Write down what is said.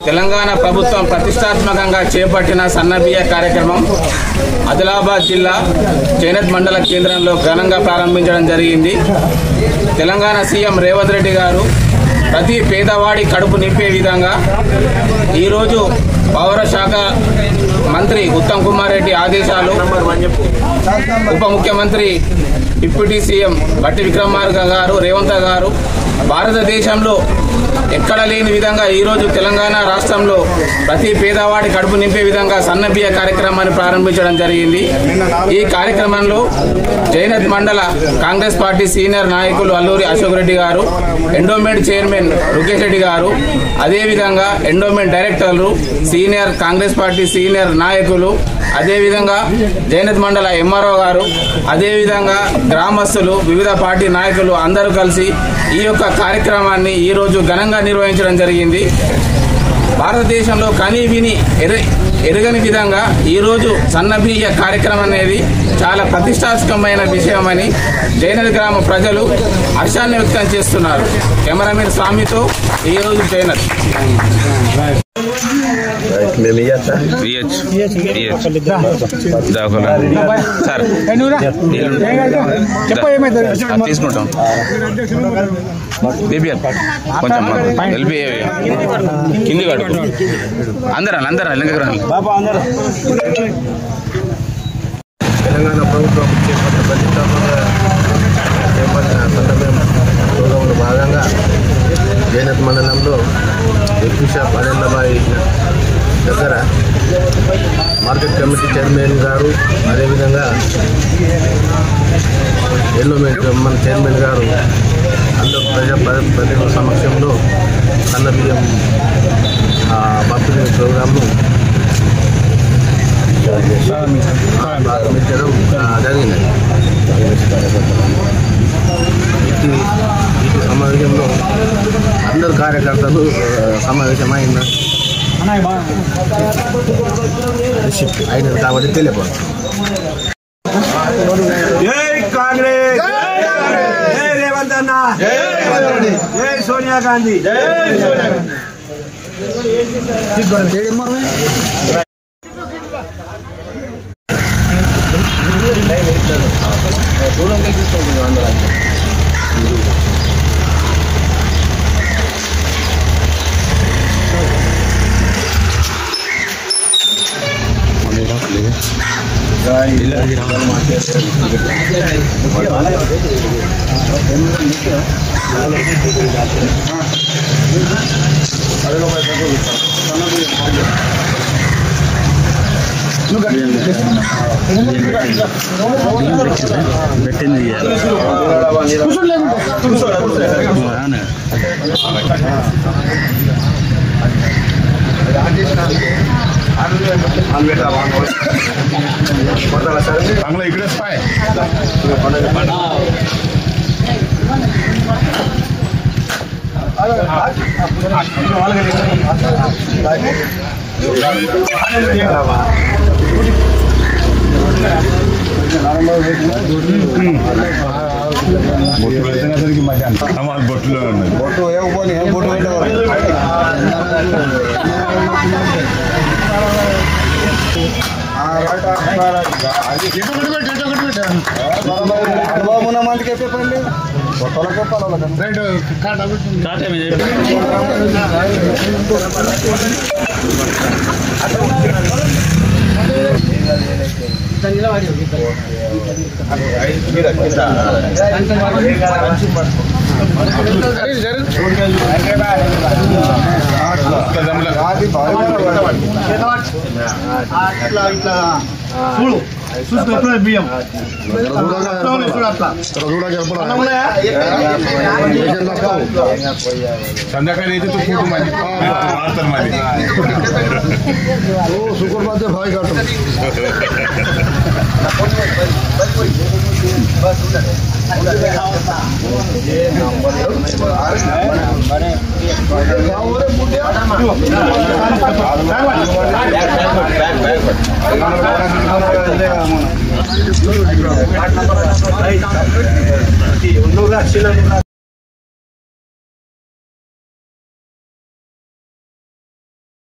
తెలంగాణ ప్రభుత్వం ప్రతిష్టాత్మకంగా చేపట్టిన సన్నబియ్య కార్యక్రమం ఆదిలాబాద్ జిల్లా చేనేత్ మండల కేంద్రంలో ఘనంగా ప్రారంభించడం జరిగింది. తెలంగాణ సీఎం రేవంత్ రెడ్డి గారు ప్రతి పేదవాడి కడుపు నింపే విధంగా ఈరోజు పౌర శాఖ మంత్రి ఉత్తమ్ కుమార్ రెడ్డి ఆదేశాలు, ఉప ముఖ్యమంత్రి డిప్యూటీ సీఎం బట్టి విక్రమార్క గారు, రేవంత్ గారు భారతదేశంలో ఎక్కడ లేని విధంగా ఈరోజు తెలంగాణ రాష్ట్రంలో ప్రతి పేదవాడి కడుపు నింపే విధంగా సన్నబియ్య కార్యక్రమాన్ని ప్రారంభించడం జరిగింది. ఈ కార్యక్రమంలో చేనేత్ మండల కాంగ్రెస్ పార్టీ సీనియర్ నాయకులు అల్లూరి అశోక్ రెడ్డి గారు, ఎండోమెంట్ చైర్మన్ రుకేష్ రెడ్డి గారు, అదేవిధంగా ఎండోమెంట్ డైరెక్టర్లు, సీనియర్ కాంగ్రెస్ పార్టీ సీనియర్ నాయకులు, అదేవిధంగా చేనేత్ మండల ఎంఆర్ఓ గారు, అదేవిధంగా గ్రామస్తులు, వివిధ పార్టీ నాయకులు అందరూ కలిసి ఈ యొక్క కార్యక్రమాన్ని ఈరోజు ఘనంగా నిర్వహించడం జరిగింది. భారతదేశంలో కనీ విని ఎరగని విధంగా ఈరోజు సన్నబియ్య కార్యక్రమం అనేది చాలా ప్రతిష్టాత్మకమైన విషయమని జైనత్ గ్రామ ప్రజలు హర్షాన్ని వ్యక్తం చేస్తున్నారు. కెమెరామెన్ స్వామితో ఈరోజు జైనత్. తీసుకుంటాం కొంచెం కింది కడుపు అందరూ తెలంగాణ ప్రభుత్వం చేపట్టిన సన్నబియ్యం ప్రోగ్రాంలో భాగంగా చేనేత్ మండలంలో షాప్ అనిల్లాబాయి దగ్గర మార్కెట్ కమిటీ చైర్మన్ గారు, అదేవిధంగా ఎండోమెంట్ మన చైర్మన్ గారు అందరూ ప్రజల సమక్షంలో సన్నబియ్యం పంపిణీ ప్రోగ్రాంను ప్రారంభించడం జరిగింది. ఈ సమావేశంలో అందరు కార్యకర్తలు సమావేశమైనారు కాబట్టి తెలియదు. జై కాంగ్రెస్, జై రేవంత్ అన్న, జై సోనియా గాంధీ. इकडे पाय బొట్టులో బొట్టు అనుభవం మందికి చెప్పండి. బియ్యం సంధ్యాకాయ అయితే ఫోటో మంది శుక్ర మధ్య భావి కావటం